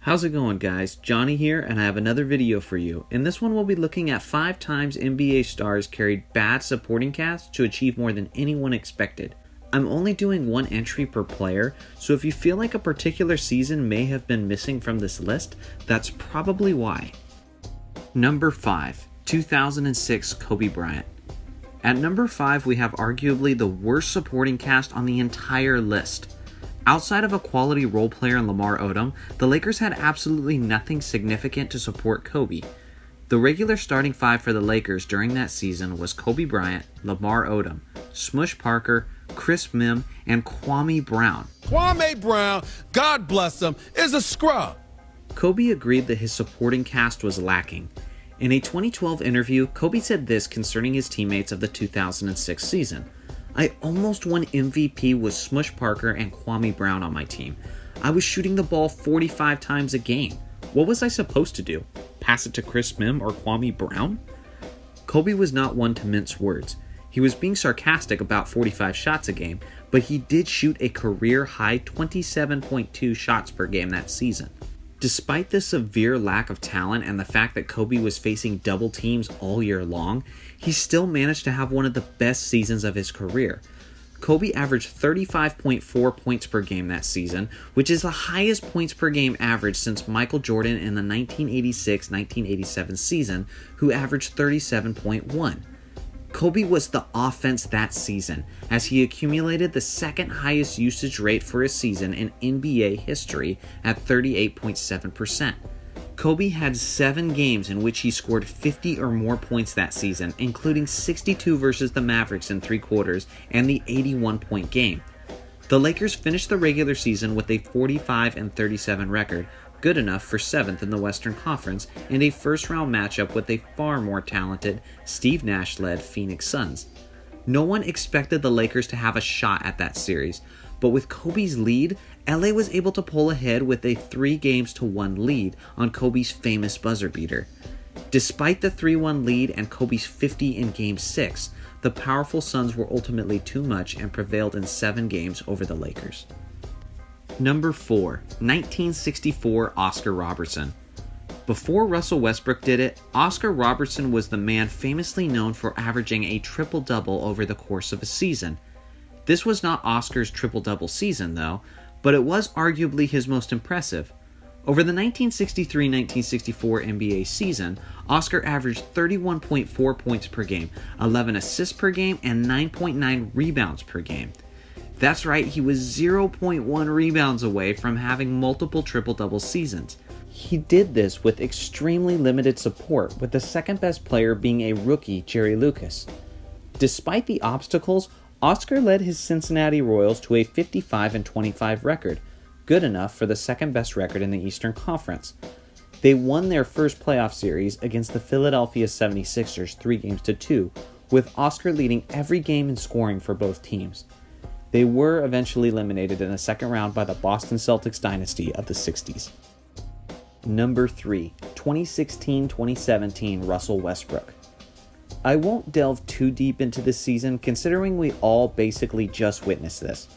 How's it going, guys? Johnny here, and I have another video for you. In this one, we'll be looking at 5 times NBA stars carried bad supporting casts to achieve more than anyone expected. I'm only doing one entry per player, so if you feel like a particular season may have been missing from this list, that's probably why. Number 5, 2006 Kobe Bryant. At number 5, we have arguably the worst supporting cast on the entire list. Outside of a quality role player in Lamar Odom, the Lakers had absolutely nothing significant to support Kobe. The regular starting 5 for the Lakers during that season was Kobe Bryant, Lamar Odom, Smush Parker, Chris Mim, and Kwame Brown. Kwame Brown, God bless him, is a scrub. Kobe agreed that his supporting cast was lacking. In a 2012 interview, Kobe said this concerning his teammates of the 2006 season. I almost won MVP with Smush Parker and Kwame Brown on my team. I was shooting the ball 45 times a game. What was I supposed to do? Pass it to Chris Mim or Kwame Brown? Kobe was not one to mince words. He was being sarcastic about 45 shots a game, but he did shoot a career-high 27.2 shots per game that season. Despite the severe lack of talent and the fact that Kobe was facing double teams all year long, he still managed to have one of the best seasons of his career. Kobe averaged 35.4 points per game that season, which is the highest points per game average since Michael Jordan in the 1986-1987 season, who averaged 37.1. Kobe was the offense that season, as he accumulated the second highest usage rate for a season in NBA history at 38.7%. Kobe had 7 games in which he scored 50 or more points that season, including 62 versus the Mavericks in 3 quarters and the 81-point game. The Lakers finished the regular season with a 45-37 record, good enough for 7th in the Western Conference, and a first-round matchup with a far more talented, Steve Nash-led Phoenix Suns. No one expected the Lakers to have a shot at that series, but with Kobe's lead, LA was able to pull ahead with a 3-1 lead on Kobe's famous buzzer beater. Despite the 3-1 lead and Kobe's 50 in Game 6, the powerful Suns were ultimately too much and prevailed in 7 games over the Lakers. Number 4, 1964 Oscar Robertson. Before Russell Westbrook did it, Oscar Robertson was the man famously known for averaging a triple-double over the course of a season. This was not Oscar's triple-double season, though, but it was arguably his most impressive. Over the 1963-1964 NBA season, Oscar averaged 31.4 points per game, 11 assists per game, and 9.9 rebounds per game. That's right, he was 0.1 rebounds away from having multiple triple-double seasons. He did this with extremely limited support, with the second best player being a rookie, Jerry Lucas. Despite the obstacles, Oscar led his Cincinnati Royals to a 55-25 record, good enough for the second best record in the Eastern Conference. They won their first playoff series against the Philadelphia 76ers 3-2, with Oscar leading every game in scoring for both teams. They were eventually eliminated in the second round by the Boston Celtics dynasty of the 60s. Number 3, 2016-2017 Russell Westbrook. I won't delve too deep into this season, considering we all basically just witnessed this.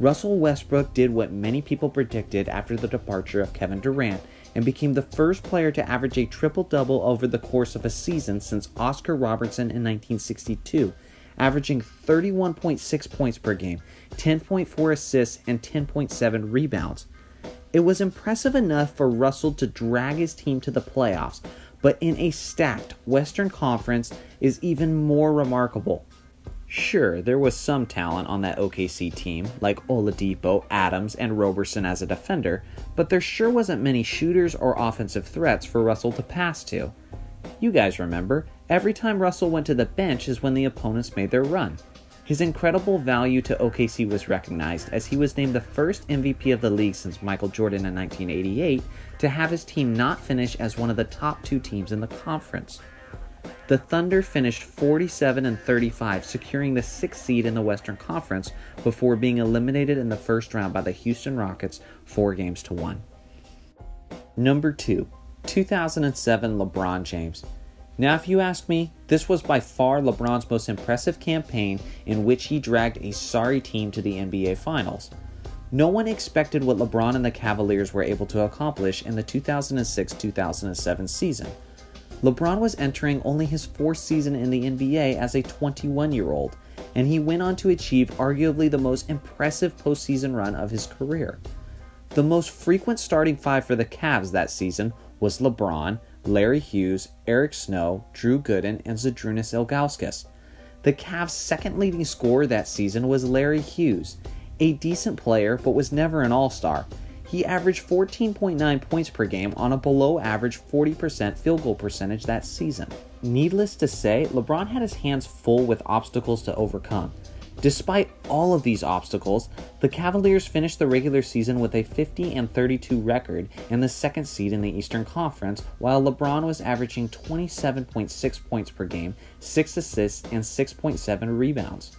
Russell Westbrook did what many people predicted after the departure of Kevin Durant, and became the first player to average a triple-double over the course of a season since Oscar Robertson in 1962, averaging 31.6 points per game, 10.4 assists, and 10.7 rebounds. It was impressive enough for Russell to drag his team to the playoffs, but in a stacked Western Conference is even more remarkable. Sure, there was some talent on that OKC team, like Oladipo, Adams, and Roberson as a defender, but there sure wasn't many shooters or offensive threats for Russell to pass to. You guys remember, every time Russell went to the bench is when the opponents made their run. His incredible value to OKC was recognized, as he was named the first MVP of the league since Michael Jordan in 1988 to have his team not finish as one of the top 2 teams in the conference. The Thunder finished 47-35, securing the 6th seed in the Western Conference before being eliminated in the first round by the Houston Rockets 4-1. Number 2, 2007 LeBron James. Now, if you ask me, this was by far LeBron's most impressive campaign in which he dragged a sorry team to the NBA Finals. No one expected what LeBron and the Cavaliers were able to accomplish in the 2006-2007 season. LeBron was entering only his fourth season in the NBA as a 21-year-old, and he went on to achieve arguably the most impressive postseason run of his career. The most frequent starting five for the Cavs that season was LeBron, Larry Hughes, Eric Snow, Drew Gooden, and Zydrunas Ilgauskas. The Cavs' second leading scorer that season was Larry Hughes, a decent player but was never an all-star. He averaged 14.9 points per game on a below-average 40% field goal percentage that season. Needless to say, LeBron had his hands full with obstacles to overcome. Despite all of these obstacles, the Cavaliers finished the regular season with a 50-32 record and the second seed in the Eastern Conference, while LeBron was averaging 27.6 points per game, 6 assists, and 6.7 rebounds.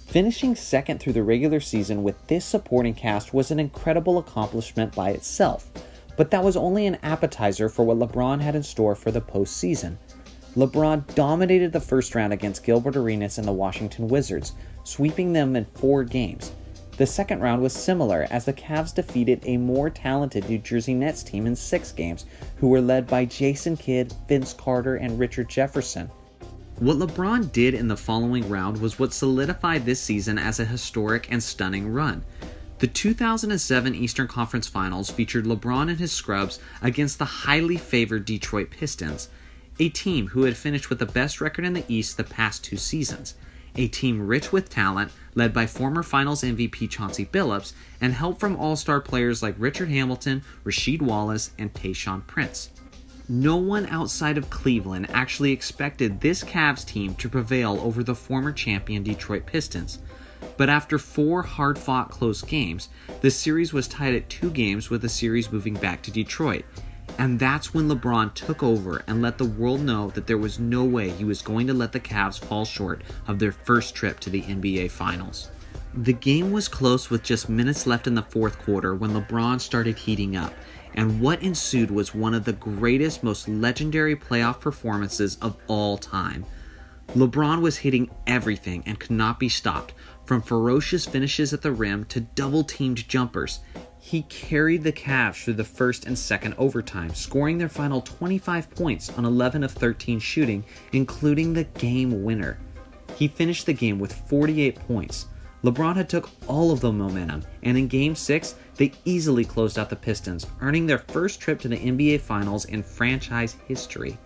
Finishing second through the regular season with this supporting cast was an incredible accomplishment by itself, but that was only an appetizer for what LeBron had in store for the postseason. LeBron dominated the first round against Gilbert Arenas and the Washington Wizards, sweeping them in 4 games. The second round was similar as the Cavs defeated a more talented New Jersey Nets team in 6 games, who were led by Jason Kidd, Vince Carter, and Richard Jefferson. What LeBron did in the following round was what solidified this season as a historic and stunning run. The 2007 Eastern Conference Finals featured LeBron and his scrubs against the highly favored Detroit Pistons, a team who had finished with the best record in the East the past 2 seasons, a team rich with talent led by former Finals MVP Chauncey Billups and help from all-star players like Richard Hamilton, Rasheed Wallace, and Tayshaun Prince. No one outside of Cleveland actually expected this Cavs team to prevail over the former champion Detroit Pistons. But after 4 hard-fought close games, the series was tied at 2 games with the series moving back to Detroit. And that's when LeBron took over and let the world know that there was no way he was going to let the Cavs fall short of their first trip to the NBA Finals. The game was close with just minutes left in the fourth quarter when LeBron started heating up, and what ensued was one of the greatest, most legendary playoff performances of all time. LeBron was hitting everything and could not be stopped, from ferocious finishes at the rim to double-teamed jumpers. He carried the Cavs through the first and second overtime, scoring their final 25 points on 11 of 13 shooting, including the game winner. He finished the game with 48 points. LeBron had took all of the momentum, and in Game 6, they easily closed out the Pistons, earning their first trip to the NBA Finals in franchise history.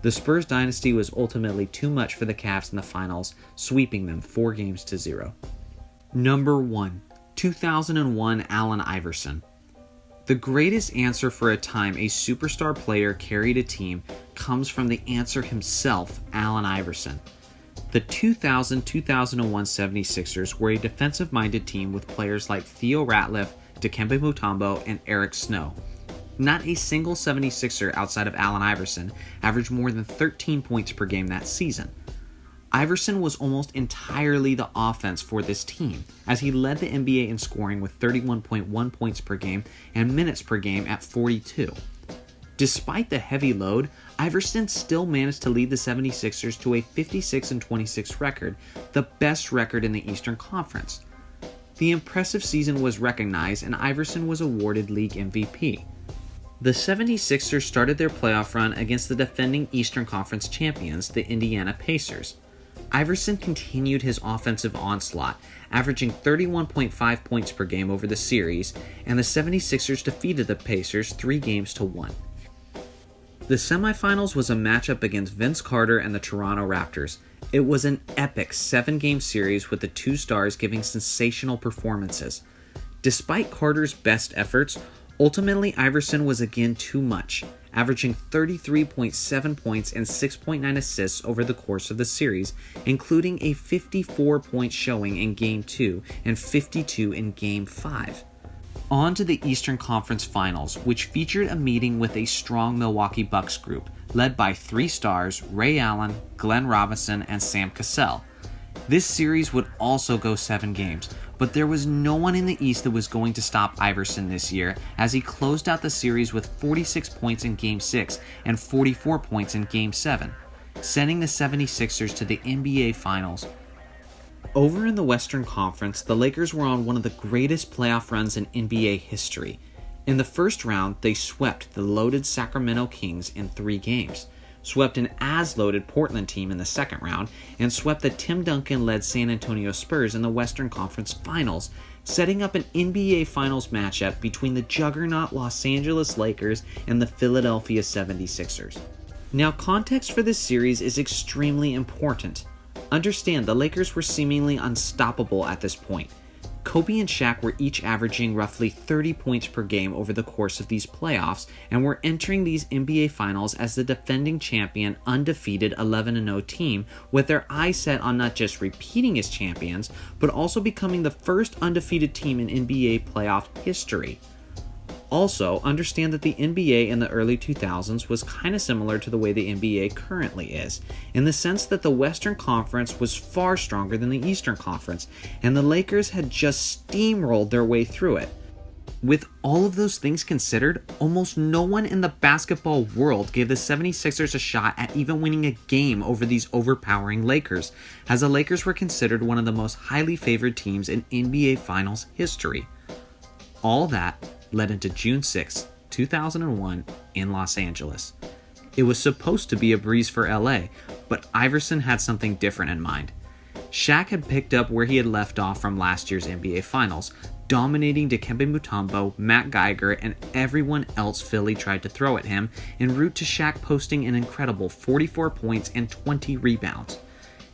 The Spurs dynasty was ultimately too much for the Cavs in the Finals, sweeping them 4-0. Number 1. 2001 Allen Iverson. The greatest answer for a time a superstar player carried a team comes from the answer himself, Allen Iverson. The 2000-2001 76ers were a defensive-minded team with players like Theo Ratliff, Dikembe Mutombo, and Eric Snow. Not a single 76er outside of Allen Iverson averaged more than 13 points per game that season. Iverson was almost entirely the offense for this team, as he led the NBA in scoring with 31.1 points per game and minutes per game at 42. Despite the heavy load, Iverson still managed to lead the 76ers to a 56-26 record, the best record in the Eastern Conference. The impressive season was recognized and Iverson was awarded league MVP. The 76ers started their playoff run against the defending Eastern Conference champions, the Indiana Pacers. Iverson continued his offensive onslaught, averaging 31.5 points per game over the series, and the 76ers defeated the Pacers 3-1. The semifinals was a matchup against Vince Carter and the Toronto Raptors. It was an epic 7-game series with the two stars giving sensational performances. Despite Carter's best efforts, ultimately Iverson was again too much, averaging 33.7 points and 6.9 assists over the course of the series, including a 54-point showing in Game 2 and 52 in Game 5. On to the Eastern Conference Finals, which featured a meeting with a strong Milwaukee Bucks group, led by 3 stars Ray Allen, Glenn Robinson, and Sam Cassell. This series would also go 7 games, but there was no one in the East that was going to stop Iverson this year, as he closed out the series with 46 points in Game 6 and 44 points in Game 7, sending the 76ers to the NBA Finals. Over in the Western Conference, the Lakers were on one of the greatest playoff runs in NBA history. In the first round, they swept the loaded Sacramento Kings in 3 games, swept an as-loaded Portland team in the second round, and swept the Tim Duncan-led San Antonio Spurs in the Western Conference Finals, setting up an NBA Finals matchup between the juggernaut Los Angeles Lakers and the Philadelphia 76ers. Now, context for this series is extremely important. Understand, the Lakers were seemingly unstoppable at this point. Kobe and Shaq were each averaging roughly 30 points per game over the course of these playoffs and were entering these NBA Finals as the defending champion, undefeated 11-0 team, with their eyes set on not just repeating as champions, but also becoming the first undefeated team in NBA playoff history. Also, understand that the NBA in the early 2000s was kind of similar to the way the NBA currently is, in the sense that the Western Conference was far stronger than the Eastern Conference, and the Lakers had just steamrolled their way through it. With all of those things considered, almost no one in the basketball world gave the 76ers a shot at even winning a game over these overpowering Lakers, as the Lakers were considered one of the most highly favored teams in NBA Finals history. All that led into June 6, 2001 in Los Angeles. It was supposed to be a breeze for LA, but Iverson had something different in mind. Shaq had picked up where he had left off from last year's NBA Finals, dominating Dikembe Mutombo, Matt Geiger, and everyone else Philly tried to throw at him, en route to Shaq posting an incredible 44 points and 20 rebounds.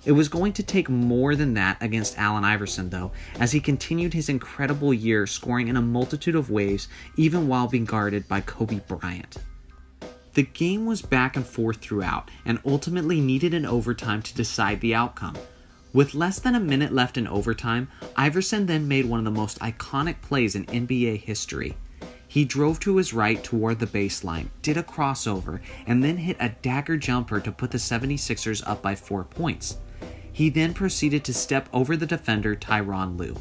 It was going to take more than that against Allen Iverson, though, as he continued his incredible year, scoring in a multitude of ways, even while being guarded by Kobe Bryant. The game was back and forth throughout, and ultimately needed an overtime to decide the outcome. With less than a minute left in overtime, Iverson then made one of the most iconic plays in NBA history. He drove to his right toward the baseline, did a crossover, and then hit a dagger jumper to put the 76ers up by 4 points. He then proceeded to step over the defender Tyronn Lue.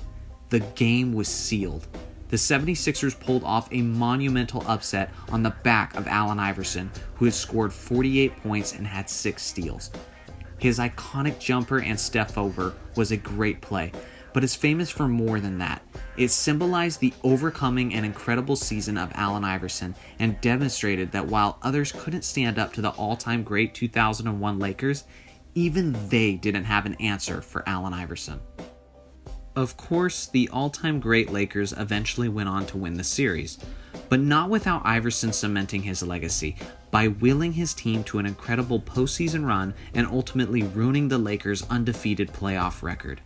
The game was sealed. The 76ers pulled off a monumental upset on the back of Allen Iverson, who had scored 48 points and had 6 steals. His iconic jumper and step over was a great play, but is famous for more than that. It symbolized the overcoming and incredible season of Allen Iverson and demonstrated that while others couldn't stand up to the all-time great 2001 Lakers, even they didn't have an answer for Allen Iverson. Of course, the all-time great Lakers eventually went on to win the series, but not without Iverson cementing his legacy by willing his team to an incredible postseason run and ultimately ruining the Lakers' undefeated playoff record.